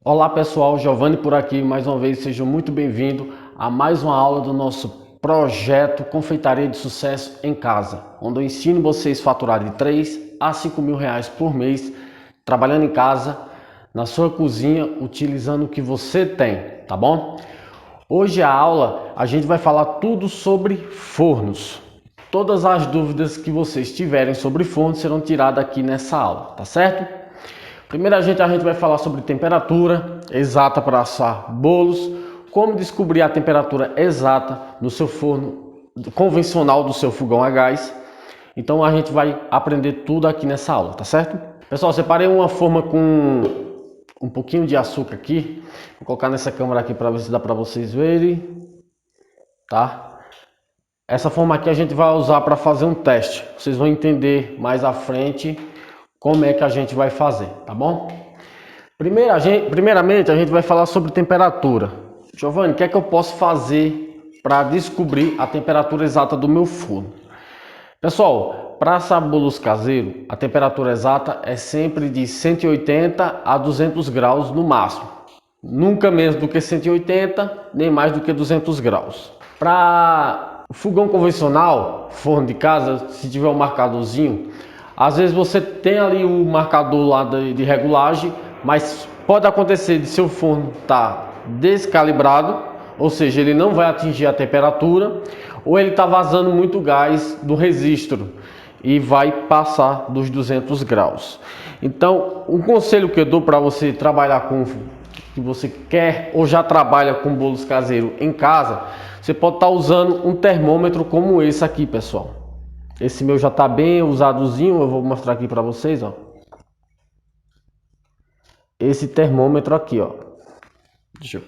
Olá pessoal, Giovanni por aqui, mais uma vez sejam muito bem-vindos a mais uma aula do nosso projeto Confeitaria de Sucesso em Casa, onde eu ensino vocês a faturar de 3 a 5 mil reais por mês, trabalhando em casa, na sua cozinha, utilizando o que você tem, tá bom? Hoje a aula a gente vai falar tudo sobre fornos. Todas as dúvidas que vocês tiverem sobre fornos serão tiradas aqui nessa aula, tá certo? Primeiro a gente vai falar sobre temperatura exata para assar bolos, como descobrir a temperatura exata no seu forno convencional do seu fogão a gás. Então a gente vai aprender tudo aqui nessa aula, tá certo? Pessoal, separei uma forma com um pouquinho de açúcar aqui. Vou colocar nessa câmera aqui para ver se dá para vocês verem, tá? Essa forma aqui a gente vai usar para fazer um teste. Vocês vão entender mais à frente como é que a gente vai fazer, tá bom? Primeiramente, a gente vai falar sobre temperatura. Giovanni, o que é que eu posso fazer para descobrir a temperatura exata do meu forno? Pessoal, para assar bolos caseiros, a temperatura exata é sempre de 180 a 200 graus no máximo. Nunca menos do que 180, nem mais do que 200 graus. Para fogão convencional, forno de casa, se tiver um marcadorzinho, às vezes você tem ali o marcador lá de regulagem, mas pode acontecer de seu forno estar descalibrado, ou seja, ele não vai atingir a temperatura, ou ele está vazando muito gás do registro e vai passar dos 200 graus. Então, um conselho que eu dou para você trabalhar com que você quer ou já trabalha com bolos caseiros em casa, você pode estar usando um termômetro como esse aqui, pessoal. Esse meu já está bem usadozinho, eu vou mostrar aqui para vocês, ó. Esse termômetro aqui, ó. Deixa eu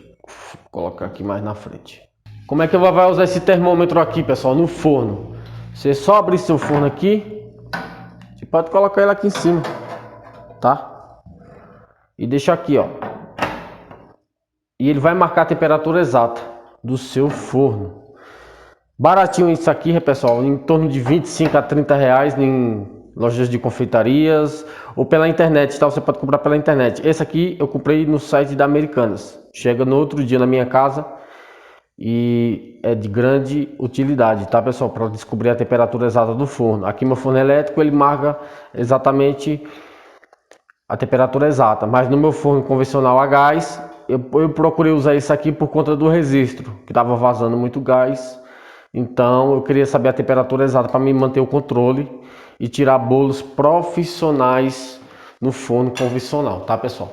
colocar aqui mais na frente. Como é que eu vou usar esse termômetro aqui, pessoal, no forno? Você só abrir seu forno aqui, você pode colocar ele aqui em cima, tá? E deixa aqui, ó. E ele vai marcar a temperatura exata do seu forno. Baratinho isso aqui, pessoal, em torno de 25 a 30 reais em lojas de confeitarias ou pela internet, tá? Você pode comprar pela internet. Esse aqui eu comprei no site da Americanas. Chega no outro dia na minha casa e é de grande utilidade, tá, pessoal? Para descobrir a temperatura exata do forno. Aqui meu forno elétrico ele marca exatamente a temperatura exata, mas no meu forno convencional a gás eu procurei usar isso aqui por conta do registro, que estava vazando muito gás. Então eu queria saber a temperatura exata para me manter o controle e tirar bolos profissionais no forno convencional, tá, pessoal?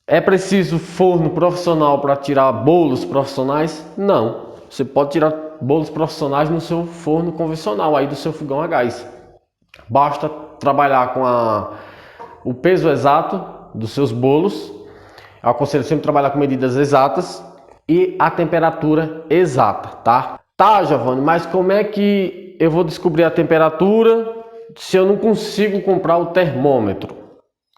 É preciso forno profissional para tirar bolos profissionais? Não. Você pode tirar bolos profissionais no seu forno convencional, aí do seu fogão a gás. Basta trabalhar com o peso exato dos seus bolos. Eu aconselho sempre trabalhar com medidas exatas e a temperatura exata, tá? Tá, Giovanni, mas como é que eu vou descobrir a temperatura se eu não consigo comprar o termômetro?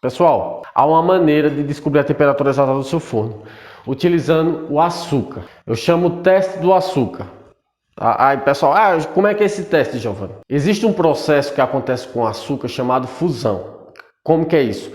Pessoal, há uma maneira de descobrir a temperatura exata do seu forno, utilizando o açúcar. Eu chamo o teste do açúcar. Aí, pessoal, como é que é esse teste, Giovanni? Existe um processo que acontece com o açúcar chamado fusão. Como que é isso?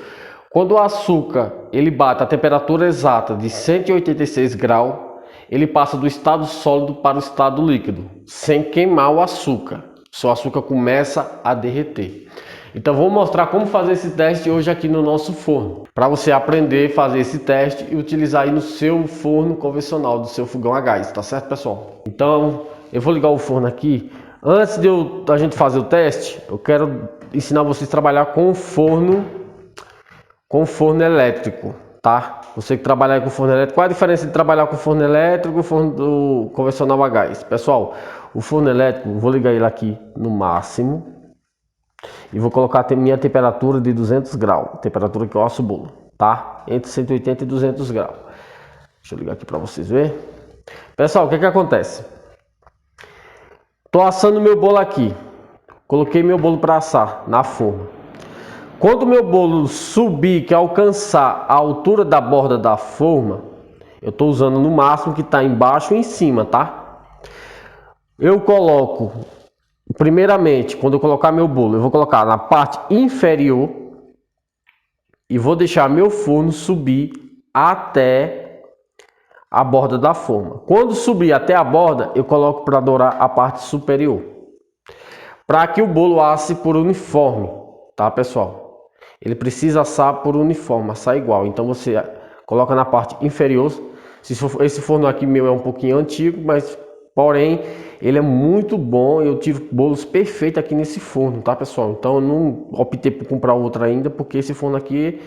Quando o açúcar ele bate a temperatura exata de 186 graus, ele passa do estado sólido para o estado líquido, sem queimar o açúcar. Seu açúcar começa a derreter. Então vou mostrar como fazer esse teste hoje aqui no nosso forno, para você aprender a fazer esse teste e utilizar aí no seu forno convencional, do seu fogão a gás, tá certo, pessoal? Então eu vou ligar o forno aqui. Antes de a gente fazer o teste, eu quero ensinar vocês a trabalhar com forno elétrico, tá? Você que trabalha com forno elétrico, qual a diferença de trabalhar com forno elétrico e forno convencional a gás? Pessoal, o forno elétrico, vou ligar ele aqui no máximo e vou colocar a minha temperatura de 200 graus, temperatura que eu asso o bolo, tá? Entre 180 e 200 graus. Deixa eu ligar aqui para vocês verem. Pessoal, o que acontece? Tô assando meu bolo aqui, coloquei meu bolo para assar na forma. Quando o meu bolo subir, que alcançar a altura da borda da forma, eu estou usando no máximo que está embaixo e em cima, tá? Eu coloco, primeiramente, quando eu colocar meu bolo, eu vou colocar na parte inferior e vou deixar meu forno subir até a borda da forma. Quando subir até a borda, eu coloco para dourar a parte superior, para que o bolo asse por uniforme, tá, pessoal? Ele precisa assar por uniforme, assar igual. Então você coloca na parte inferior. Esse forno aqui meu é um pouquinho antigo, mas porém ele é muito bom. Eu tiro bolos perfeitos aqui nesse forno, tá, pessoal? Então eu não optei por comprar outro ainda, porque esse forno aqui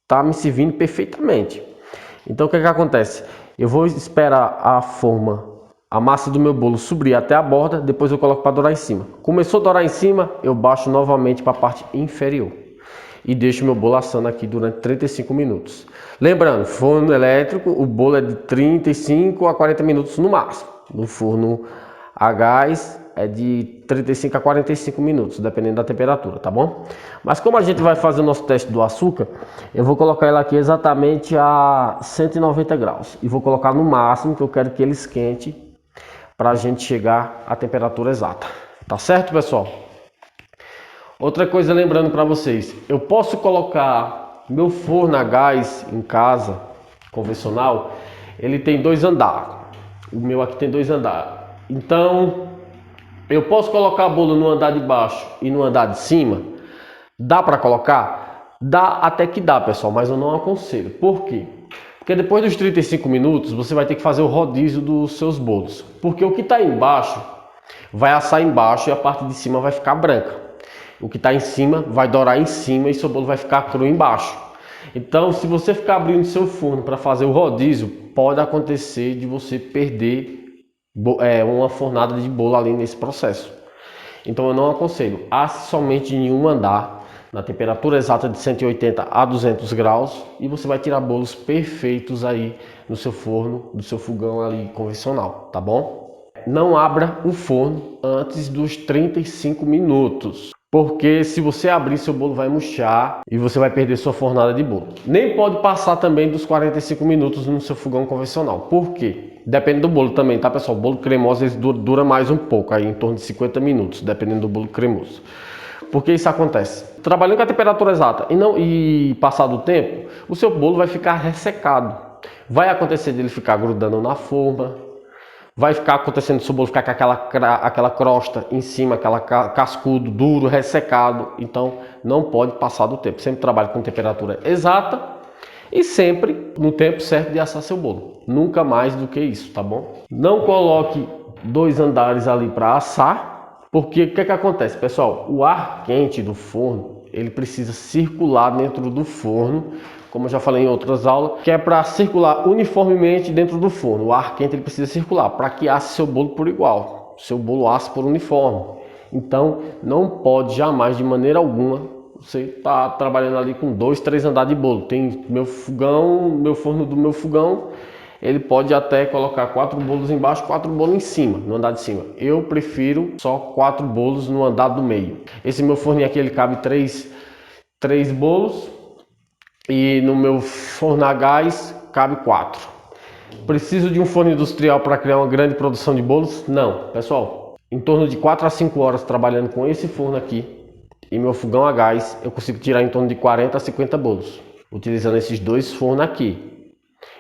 tá me servindo perfeitamente. Então o que acontece? Eu vou esperar a massa do meu bolo subir até a borda, depois eu coloco para dourar em cima. Começou a dourar em cima, eu baixo novamente para a parte inferior e deixo meu bolo assando aqui durante 35 minutos. Lembrando, forno elétrico, o bolo é de 35 a 40 minutos no máximo. No forno a gás é de 35 a 45 minutos, dependendo da temperatura, tá bom? Mas como a gente vai fazer o nosso teste do açúcar, eu vou colocar ele aqui exatamente a 190 graus. E vou colocar no máximo, que eu quero que ele esquente para a gente chegar à temperatura exata. Tá certo, pessoal? Outra coisa, lembrando para vocês, eu posso colocar meu forno a gás em casa, convencional, ele tem 2 andares. O meu aqui tem 2 andares. Então, eu posso colocar bolo no andar de baixo e no andar de cima? Dá para colocar? Dá, até que dá, pessoal, mas eu não aconselho. Por quê? Porque depois dos 35 minutos, você vai ter que fazer o rodízio dos seus bolos. Porque o que está embaixo vai assar embaixo e a parte de cima vai ficar branca. O que está em cima vai dourar em cima e seu bolo vai ficar cru embaixo. Então, se você ficar abrindo seu forno para fazer o rodízio, pode acontecer de você perder uma fornada de bolo ali nesse processo. Então, eu não aconselho. Asse somente em um andar, na temperatura exata de 180 a 200 graus, e você vai tirar bolos perfeitos aí no seu forno, do seu fogão ali convencional, tá bom? Não abra o forno antes dos 35 minutos. Porque se você abrir, seu bolo vai murchar e você vai perder sua fornada de bolo. Nem pode passar também dos 45 minutos no seu fogão convencional. Por quê? Depende do bolo também, tá, pessoal? O bolo cremoso dura mais um pouco, aí em torno de 50 minutos, dependendo do bolo cremoso. Por que isso acontece? Trabalhando com a temperatura exata e passado o tempo, o seu bolo vai ficar ressecado. Vai acontecer dele ficar grudando na forma. Vai ficar acontecendo o seu bolo ficar com aquela crosta em cima, aquela cascudo, duro, ressecado. Então não pode passar do tempo. Sempre trabalhe com temperatura exata e sempre no tempo certo de assar seu bolo. Nunca mais do que isso, tá bom? Não coloque 2 andares ali para assar, porque o que acontece, pessoal? O ar quente do forno, ele precisa circular dentro do forno, como eu já falei em outras aulas, que é para circular uniformemente dentro do forno. O ar quente ele precisa circular para que asse seu bolo por igual, seu bolo asse por uniforme. Então não pode jamais, de maneira alguma, você está trabalhando ali com 2, 3 andares de bolo. Tem meu fogão, meu forno do meu fogão, ele pode até colocar 4 bolos embaixo, 4 bolos em cima, no andar de cima. Eu prefiro só 4 bolos no andar do meio. Esse meu forno aqui, ele cabe 3 bolos. E no meu forno a gás cabe 4. Preciso de um forno industrial para criar uma grande produção de bolos? Não, pessoal. Em torno de 4 a 5 horas trabalhando com esse forno aqui e meu fogão a gás, eu consigo tirar em torno de 40 a 50 bolos, utilizando esses 2 fornos aqui.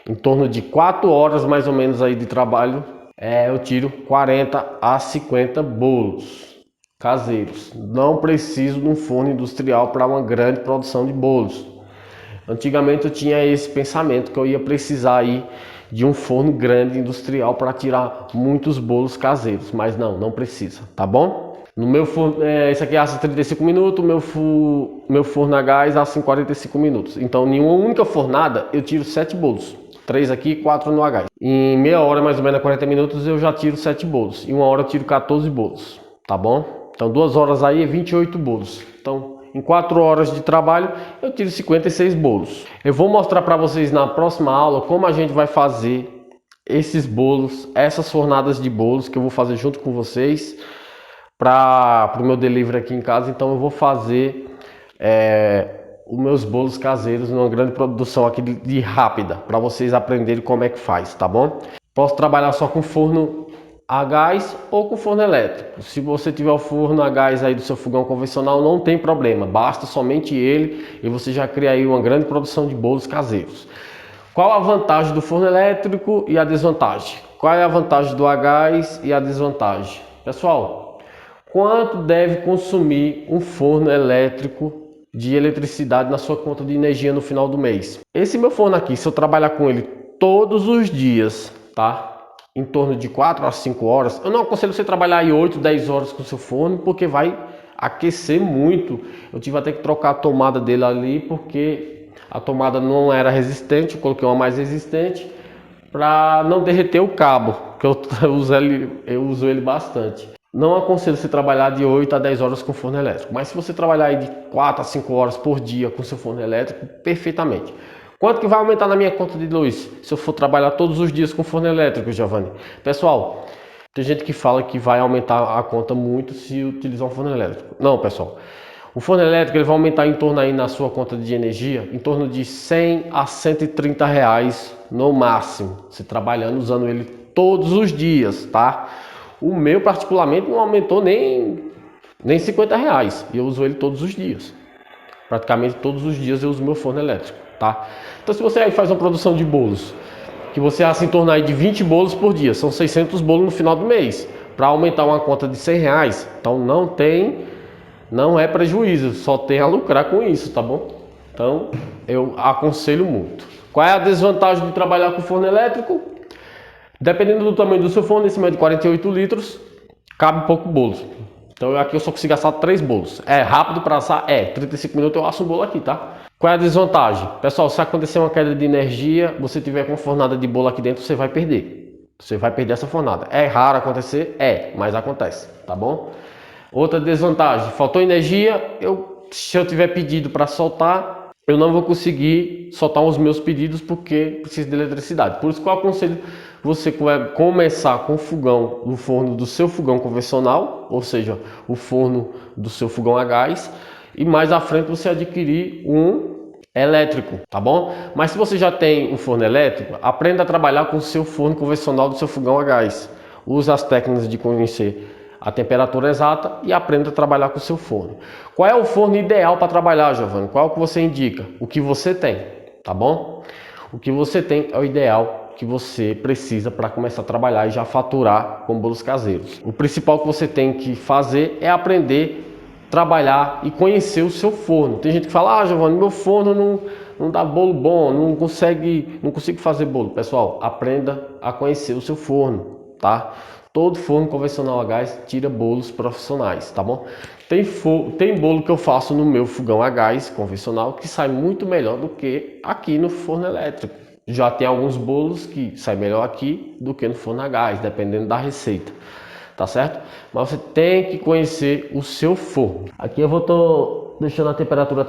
Em torno de 4 horas mais ou menos aí de trabalho, eu tiro 40 a 50 bolos caseiros. Não preciso de um forno industrial para uma grande produção de bolos. Antigamente eu tinha esse pensamento que eu ia precisar aí de um forno grande industrial para tirar muitos bolos caseiros, mas não precisa, tá bom? No meu forno, esse aqui assa 35 minutos, meu forno a gás assa em 45 minutos. Então, em uma única fornada eu tiro 7 bolos, 3 aqui e 4 no a gás. Em meia hora, mais ou menos 40 minutos, eu já tiro 7 bolos. Em 1 hora eu tiro 14 bolos, tá bom? Então 2 horas aí é 28 bolos. Então, em 4 horas de trabalho, eu tiro 56 bolos. Eu vou mostrar para vocês na próxima aula como a gente vai fazer esses bolos, essas fornadas de bolos que eu vou fazer junto com vocês para o meu delivery aqui em casa. Então eu vou fazer os meus bolos caseiros numa grande produção aqui de rápida, para vocês aprenderem como é que faz, tá bom? Posso trabalhar só com forno a gás ou com forno elétrico. Se você tiver o forno a gás aí do seu fogão convencional, não tem problema, basta somente ele e você já cria aí uma grande produção de bolos caseiros. Qual a vantagem do forno elétrico e a desvantagem? Qual é a vantagem do a gás e a desvantagem? Pessoal, quanto deve consumir um forno elétrico de eletricidade na sua conta de energia no final do mês? Esse meu forno aqui, se eu trabalhar com ele todos os dias, tá? Em torno de 4 a 5 horas, eu não aconselho você trabalhar aí 8, 10 horas com o seu forno, porque vai aquecer muito. Eu tive até que trocar a tomada dele ali, porque a tomada não era resistente, eu coloquei uma mais resistente para não derreter o cabo, que eu uso ele bastante. Não aconselho você trabalhar de 8 a 10 horas com forno elétrico, mas se você trabalhar aí de 4 a 5 horas por dia com seu forno elétrico, perfeitamente. Quanto que vai aumentar na minha conta de luz se eu for trabalhar todos os dias com forno elétrico, Giovanni? Pessoal, tem gente que fala que vai aumentar a conta muito se utilizar um forno elétrico. Não, pessoal. O forno elétrico ele vai aumentar em torno aí na sua conta de energia, em torno de 100 a 130 reais no máximo, se trabalhando usando ele todos os dias, tá? O meu particularmente não aumentou nem 50 reais e eu uso ele todos os dias. Praticamente todos os dias eu uso meu forno elétrico, tá? Então se você aí faz uma produção de bolos, que você assa em torno aí de 20 bolos por dia, são 600 bolos no final do mês, para aumentar uma conta de 100 reais, então não é prejuízo, só tem a lucrar com isso, tá bom? Então eu aconselho muito. Qual é a desvantagem de trabalhar com forno elétrico? Dependendo do tamanho do seu forno, esse meu é de 48 litros, cabe pouco bolo. Então aqui eu só consigo assar 3 bolos. É rápido para assar? 35 minutos eu asso um bolo aqui, tá? Qual é a desvantagem? Pessoal, se acontecer uma queda de energia, você tiver com uma fornada de bolo aqui dentro, você vai perder. Você vai perder essa fornada. É raro acontecer? Mas acontece, tá bom? Outra desvantagem, faltou energia, se eu tiver pedido para soltar, eu não vou conseguir soltar os meus pedidos porque preciso de eletricidade. Por isso que eu aconselho você começar com o fogão do forno do seu fogão convencional, ou seja, o forno do seu fogão a gás, e mais à frente você adquirir um elétrico, tá bom? Mas se você já tem um forno elétrico, aprenda a trabalhar com o seu forno convencional do seu fogão a gás. Use as técnicas de conhecer a temperatura exata e aprenda a trabalhar com o seu forno. Qual é o forno ideal para trabalhar, Giovanni? Qual é o que você indica? O que você tem, tá bom? O que você tem é o ideal que você precisa para começar a trabalhar e já faturar com bolos caseiros. O principal que você tem que fazer é aprender a trabalhar e conhecer o seu forno. Tem gente que fala, Giovanni, meu forno não dá bolo bom, não consigo fazer bolo. Pessoal, aprenda a conhecer o seu forno, tá? Todo forno convencional a gás tira bolos profissionais, tá bom? Tem bolo que eu faço no meu fogão a gás convencional que sai muito melhor do que aqui no forno elétrico. Já tem alguns bolos que saem melhor aqui do que no forno a gás, dependendo da receita, tá certo? Mas você tem que conhecer o seu forno. Aqui eu vou deixando a temperatura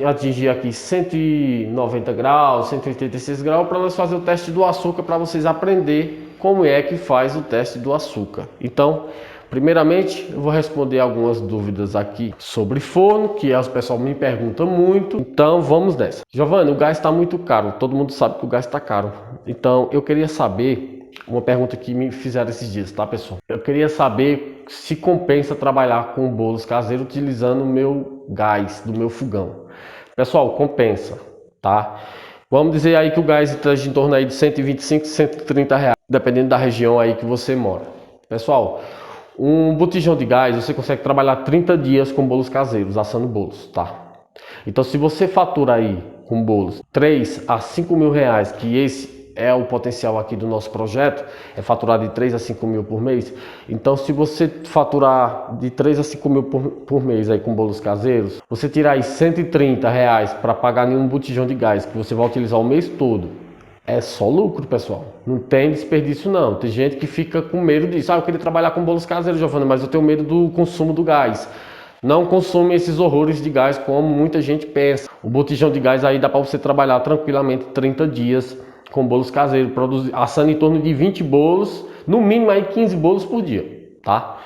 atingir aqui 190 graus, 186 graus para nós fazer o teste do açúcar para vocês aprenderem como é que faz o teste do açúcar. Então, primeiramente, eu vou responder algumas dúvidas aqui sobre forno, que as pessoas me perguntam muito. Então, vamos nessa. Giovanni, o gás está muito caro. Todo mundo sabe que o gás está caro. Então, eu queria saber, uma pergunta que me fizeram esses dias, tá, pessoal? Eu queria saber se compensa trabalhar com bolos caseiros utilizando o meu gás do meu fogão. Pessoal, compensa, tá? Vamos dizer aí que o gás está em torno aí de 125, 130 reais, dependendo da região aí que você mora. Pessoal, um botijão de gás você consegue trabalhar 30 dias com bolos caseiros, assando bolos, tá? Então se você fatura aí com bolos 3 a 5 mil reais, que esse é o potencial aqui do nosso projeto, é faturar de 3 a 5 mil por mês. Então se você faturar de 3 a 5 mil por mês aí com bolos caseiros, você tirar aí 130 reais para pagar nenhum botijão de gás que você vai utilizar o mês todo, é só lucro, pessoal. Não tem desperdício não. Tem gente que fica com medo disso. Eu queria trabalhar com bolos caseiros, Giovanni, mas eu tenho medo do consumo do gás. Não consome esses horrores de gás como muita gente pensa. O botijão de gás aí dá para você trabalhar tranquilamente 30 dias com bolos caseiros, assando em torno de 20 bolos, no mínimo aí 15 bolos por dia, tá?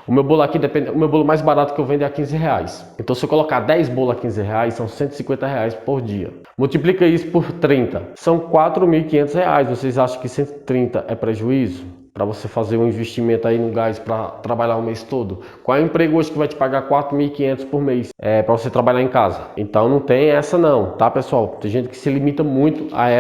O meu bolo aqui, o meu bolo mais barato que eu vendo é a 15 reais. Então se eu colocar 10 bolos a 15 reais, são 150 reais por dia. Multiplica isso por 30, são 4.500 reais. Vocês acham que 130 é prejuízo? para você fazer um investimento aí no gás para trabalhar o mês todo? Qual é o emprego hoje que vai te pagar 4.500 por mês para você trabalhar em casa? Então não tem essa não, tá pessoal? Tem gente que se limita muito a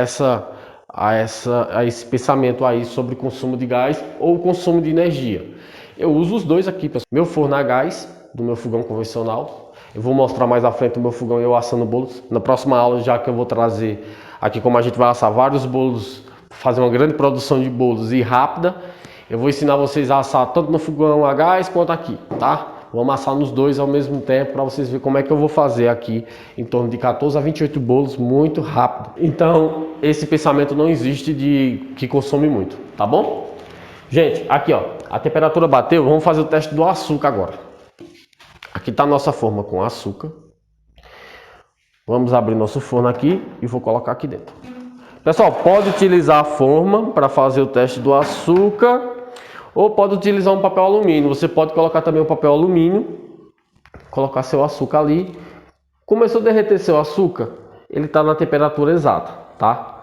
esse pensamento aí sobre consumo de gás ou consumo de energia. Eu uso os dois aqui, pessoal. Meu forno a gás, do meu fogão convencional. Eu vou mostrar mais à frente o meu fogão eu assando bolos. Na próxima aula, já que eu vou trazer aqui como a gente vai assar vários bolos, fazer uma grande produção de bolos e rápida, eu vou ensinar vocês a assar tanto no fogão a gás quanto aqui, tá? Vamos assar nos dois ao mesmo tempo para vocês verem como é que eu vou fazer aqui em torno de 14 a 28 bolos muito rápido. Então, esse pensamento não existe de que consome muito, tá bom? Gente, aqui ó, a temperatura bateu, vamos fazer o teste do açúcar agora. Aqui está a nossa forma com açúcar. Vamos abrir nosso forno aqui e vou colocar aqui dentro. Pessoal, pode utilizar a forma para fazer o teste do açúcar ou pode utilizar um papel alumínio. Você pode colocar também um papel alumínio, colocar seu açúcar ali. Começou a derreter seu açúcar, ele está na temperatura exata, tá?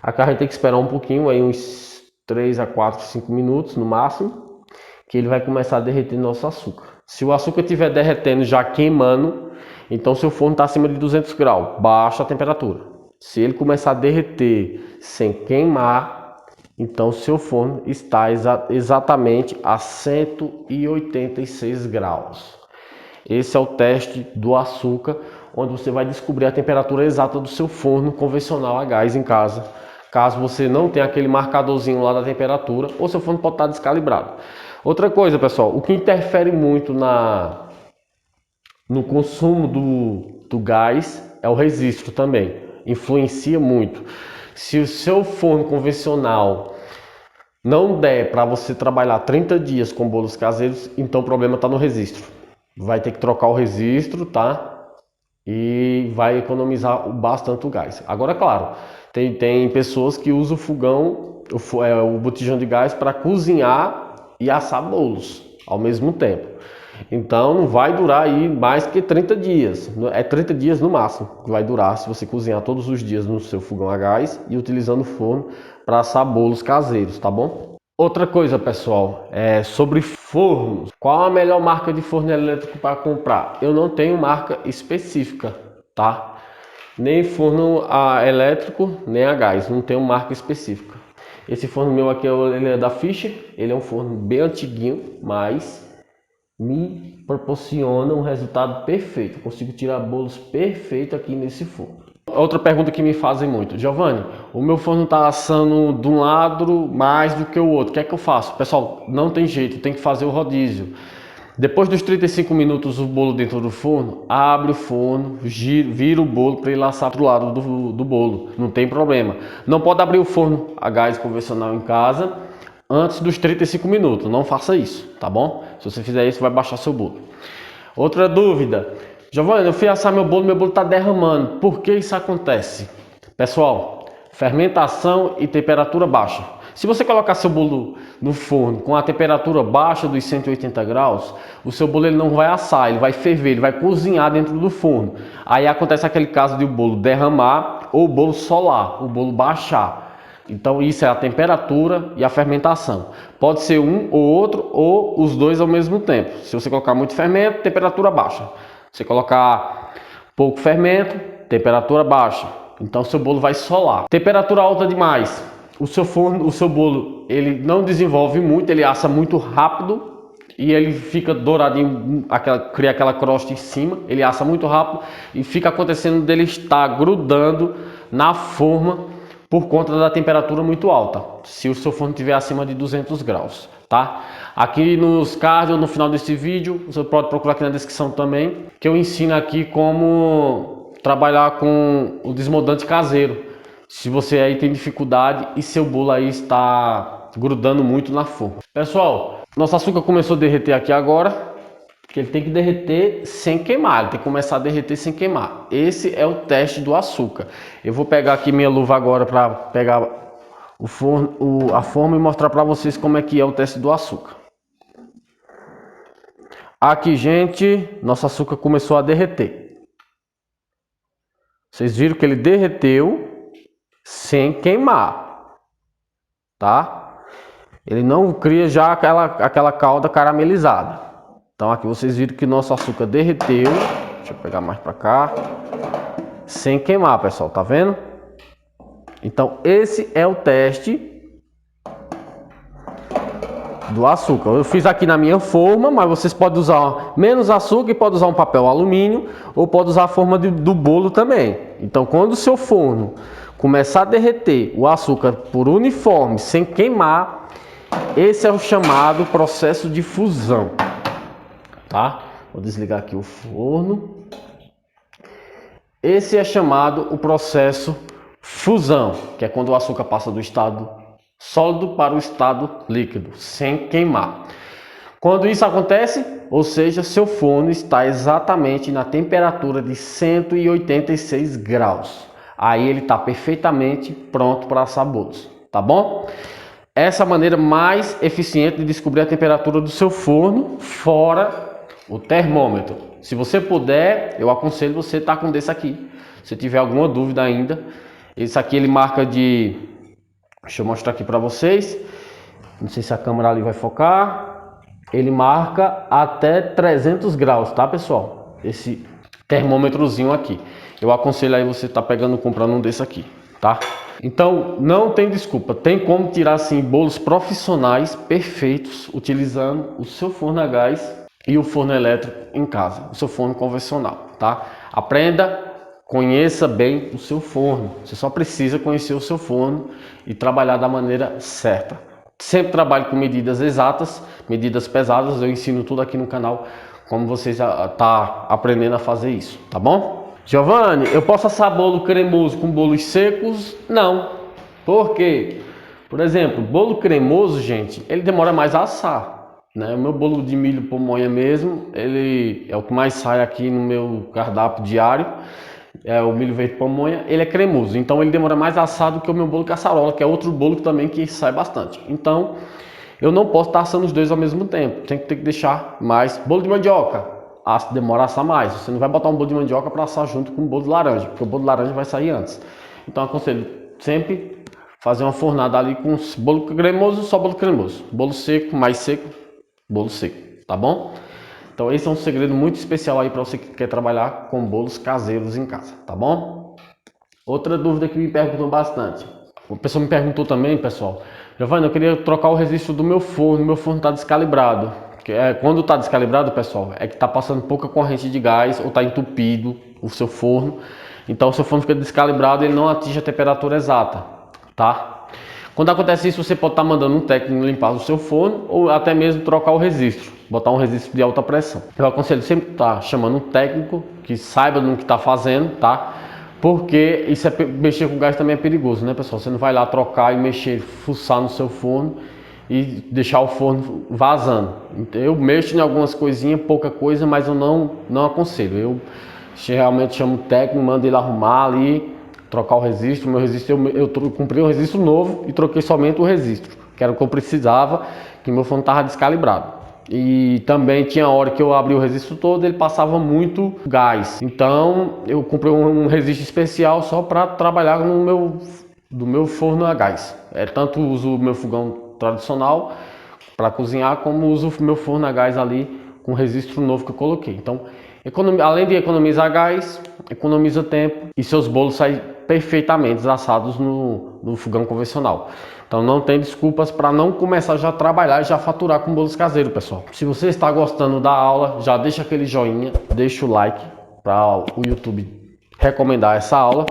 Aqui a gente tem que esperar um pouquinho, aí uns 3 a 4, 5 minutos no máximo, que ele vai começar a derreter nosso açúcar. Se o açúcar estiver derretendo já queimando, então seu forno está acima de 200 graus, baixa a temperatura. Se ele começar a derreter sem queimar, então seu forno está exatamente a 186 graus. Esse é o teste do açúcar, onde você vai descobrir a temperatura exata do seu forno convencional a gás em casa. Caso você não tenha aquele marcadorzinho lá da temperatura, ou seu forno pode estar descalibrado. Outra coisa, pessoal, o que interfere muito no consumo do gás é o registro também. Influencia muito. Se o seu forno convencional não der para você trabalhar 30 dias com bolos caseiros, então o problema está no registro. Vai ter que trocar o registro, tá? E vai economizar bastante o gás. Agora, claro, tem pessoas que usam o fogão, o botijão de gás para cozinhar e assar bolos ao mesmo tempo. Então não vai durar aí mais que 30 dias. É 30 dias no máximo que vai durar se você cozinhar todos os dias no seu fogão a gás e utilizando o forno para assar bolos caseiros, tá bom? Outra coisa, pessoal, é sobre fornos. Qual a melhor marca de forno elétrico para comprar? Eu não tenho marca específica, tá? Nem forno elétrico, nem a gás, não tenho marca específica. Esse forno meu aqui, ele é da Fischer, ele é um forno bem antiguinho, mas me proporciona um resultado perfeito. Eu consigo tirar bolos perfeitos aqui nesse forno. Outra pergunta que me fazem muito: Giovanni, o meu forno está assando de um lado mais do que o outro, o que é que eu faço? Pessoal, não tem jeito, tem que fazer o rodízio. Depois dos 35 minutos o bolo dentro do forno, abre o forno, vira o bolo para ele assar para o lado do bolo, não tem problema. Não pode abrir o forno a gás convencional em casa antes dos 35 minutos, não faça isso, tá bom? Se você fizer isso, vai baixar seu bolo. Outra dúvida: Giovanni, eu fui assar meu bolo está derramando. Por que isso acontece? Pessoal, fermentação e temperatura baixa. Se você colocar seu bolo no forno com a temperatura baixa dos 180 graus, o seu bolo ele não vai assar, ele vai ferver, ele vai cozinhar dentro do forno. Aí acontece aquele caso de o bolo derramar ou o bolo solar, o bolo baixar. Então isso é a temperatura e a fermentação. Pode ser um ou outro ou os dois ao mesmo tempo. Se você colocar muito fermento, temperatura baixa. Se colocar pouco fermento, temperatura baixa. Então seu bolo vai solar. Temperatura alta demais, o seu forno, o seu bolo, ele não desenvolve muito, ele assa muito rápido e ele fica douradinho, cria aquela crosta em cima, ele assa muito rápido e fica acontecendo dele estar grudando na forma por conta da temperatura muito alta, se o seu forno estiver acima de 200 graus, tá? Aqui nos cards ou no final desse vídeo, você pode procurar aqui na descrição também, que eu ensino aqui como trabalhar com o desmoldante caseiro. Se você aí tem dificuldade e seu bolo aí está grudando muito na forma. Pessoal, nosso açúcar começou a derreter aqui agora. Que ele tem que derreter sem queimar, ele tem que começar a derreter sem queimar. Esse é o teste do açúcar. Eu vou pegar aqui minha luva agora para pegar o forno, a forma e mostrar para vocês como é que é o teste do açúcar. Aqui, gente, nosso açúcar começou a derreter. Vocês viram que ele derreteu sem queimar, tá? ele não cria já aquela calda caramelizada. Então aqui vocês viram que nosso açúcar derreteu. Deixa eu pegar mais para cá. Sem queimar, pessoal, tá vendo? Então esse é o teste do açúcar. Eu fiz aqui na minha forma, mas vocês podem usar menos açúcar e pode usar um papel alumínio ou pode usar a forma do bolo também. Então quando o seu forno começar a derreter o açúcar por uniforme, sem queimar, esse é o chamado processo de fusão, tá? Vou desligar aqui o forno. Esse é chamado o processo fusão, que é quando o açúcar passa do estado sólido para o estado líquido, sem queimar. Quando isso acontece, ou seja, seu forno está exatamente na temperatura de 186 graus. Aí ele está perfeitamente pronto para assar bolos, tá bom? Essa é a maneira mais eficiente de descobrir a temperatura do seu forno, fora o termômetro. Se você puder, eu aconselho você estar com desse aqui. Se tiver alguma dúvida ainda, esse aqui ele marca de... Deixa eu mostrar aqui para vocês. Não sei se a câmera ali vai focar. Ele marca até 300 graus, tá, pessoal? Esse termômetrozinho aqui. Eu aconselho aí você estar comprando um desse aqui, tá? Então, não tem desculpa. Tem como tirar, assim, bolos profissionais perfeitos utilizando o seu forno a gás e o forno elétrico em casa. O seu forno convencional, tá? Aprenda... Conheça bem o seu forno. Você só precisa conhecer o seu forno e trabalhar da maneira certa. Sempre trabalho com medidas exatas, medidas pesadas. Eu ensino tudo aqui no canal, como vocês já tá aprendendo a fazer isso, tá bom? Giovanni, eu posso assar bolo cremoso com bolos secos? Não. Por quê? Por exemplo, bolo cremoso, gente, ele demora mais a assar, né? O meu bolo de milho pamonha mesmo, ele é o que mais sai aqui no meu cardápio diário. É o milho verde pamonha, ele é cremoso, então ele demora mais assado que o meu bolo caçarola, que é outro bolo também que sai bastante. Então eu não posso estar assando os dois ao mesmo tempo, tem que deixar mais. Bolo de mandioca, demora a assar mais. Você não vai botar um bolo de mandioca para assar junto com o bolo de laranja, porque o bolo de laranja vai sair antes. Então eu aconselho sempre fazer uma fornada ali com bolo cremoso, só bolo cremoso. Bolo seco, mais seco, bolo seco, tá bom? Então esse é um segredo muito especial aí para você que quer trabalhar com bolos caseiros em casa, tá bom? Outra dúvida que me perguntam bastante. O pessoal me perguntou também, pessoal. Giovanni, eu queria trocar o registro do meu forno está descalibrado. Quando está descalibrado, pessoal, é que está passando pouca corrente de gás ou está entupido o seu forno. Então o seu forno fica descalibrado e ele não atinge a temperatura exata, tá? Quando acontece isso, você pode estar mandando um técnico limpar o seu forno ou até mesmo trocar o registro, botar um registro de alta pressão. Eu aconselho sempre estar chamando um técnico que saiba no que está fazendo, tá? Porque isso mexer com gás também é perigoso, né, pessoal? Você não vai lá trocar e mexer, fuçar no seu forno e deixar o forno vazando. Eu mexo em algumas coisinhas, pouca coisa, mas eu não aconselho. Eu realmente chamo o técnico, mando ele arrumar ali, trocar o registro. O meu registro, eu comprei um registro novo e troquei somente o registro, que era o que eu precisava, que meu forno estava descalibrado. E também tinha hora que eu abri o registro todo, ele passava muito gás. Então eu comprei um registro especial só para trabalhar do meu forno a gás. Tanto uso o meu fogão tradicional para cozinhar, como uso o meu forno a gás ali com o registro novo que eu coloquei. Então, além de economizar gás, economiza tempo e seus bolos saem perfeitamente assados no fogão convencional. Então não tem desculpas para não começar já a trabalhar e já faturar com bolos caseiros, pessoal. Se você está gostando da aula, já deixa aquele joinha, deixa o like para o YouTube recomendar essa aula.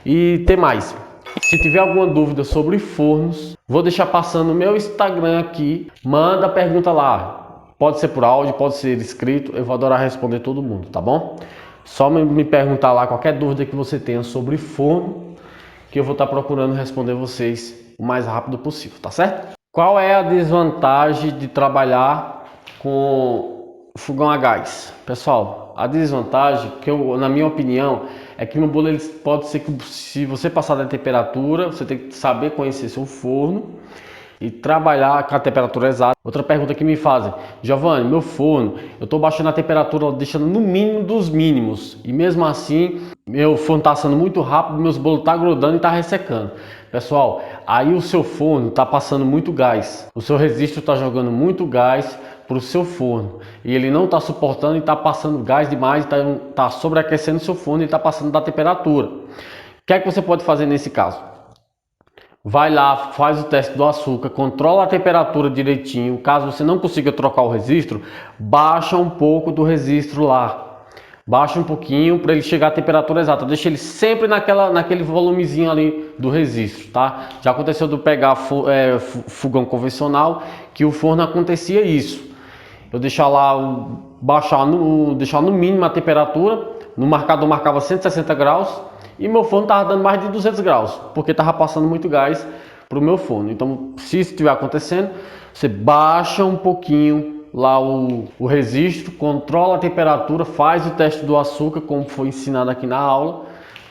E tem mais. Se tiver alguma dúvida sobre fornos, vou deixar passando o meu Instagram aqui. Manda pergunta lá. Pode ser por áudio, pode ser escrito. Eu vou adorar responder todo mundo, tá bom? Só me perguntar lá qualquer dúvida que você tenha sobre forno, que eu vou estar procurando responder vocês o mais rápido possível, tá certo? Qual é a desvantagem de trabalhar com fogão a gás? Pessoal, a desvantagem, na minha opinião, é que no bolo pode ser que se você passar da temperatura, você tem que saber conhecer seu forno e trabalhar com a temperatura exata. Outra pergunta que me fazem: Giovanni, meu forno, eu estou baixando a temperatura, deixando no mínimo dos mínimos, e mesmo assim meu forno está assando muito rápido, meus bolos estão grudando e está ressecando. Pessoal, aí o seu forno está passando muito gás, o seu resistor está jogando muito gás para o seu forno e ele não está suportando e está passando gás demais, está sobreaquecendo o seu forno e está passando da temperatura. O que é que você pode fazer nesse caso? Vai lá, faz o teste do açúcar, controla a temperatura direitinho. Caso você não consiga trocar o resistor, baixa um pouco do resistor lá. Baixa um pouquinho para ele chegar à temperatura exata. Deixa ele sempre naquele volumezinho ali do resistor, tá? Já aconteceu de pegar fogão convencional, que o forno acontecia isso. Eu deixar lá, deixar no mínimo a temperatura. No marcador marcava 160 graus. E meu forno estava dando mais de 200 graus, porque estava passando muito gás para o meu forno. Então, se isso estiver acontecendo, você baixa um pouquinho lá o resistor, controla a temperatura, faz o teste do açúcar, como foi ensinado aqui na aula,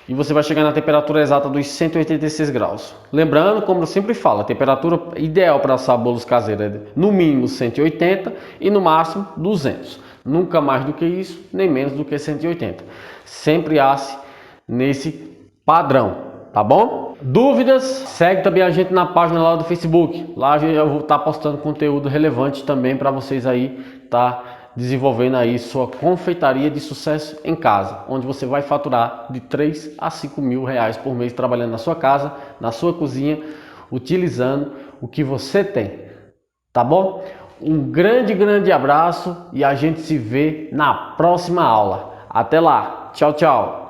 e você vai chegar na temperatura exata dos 186 graus. Lembrando, como eu sempre falo, a temperatura ideal para assar bolos caseiros é no mínimo 180 e no máximo 200. Nunca mais do que isso, nem menos do que 180. Sempre asse nesse padrão, tá bom? Dúvidas? Segue também a gente na página lá do Facebook. Lá eu vou estar postando conteúdo relevante também para vocês aí tá desenvolvendo aí sua confeitaria de sucesso em casa, onde você vai faturar de 3 a 5 mil reais por mês trabalhando na sua casa, na sua cozinha, utilizando o que você tem, tá bom? Um grande abraço e a gente se vê na próxima aula. Até lá, tchau, tchau.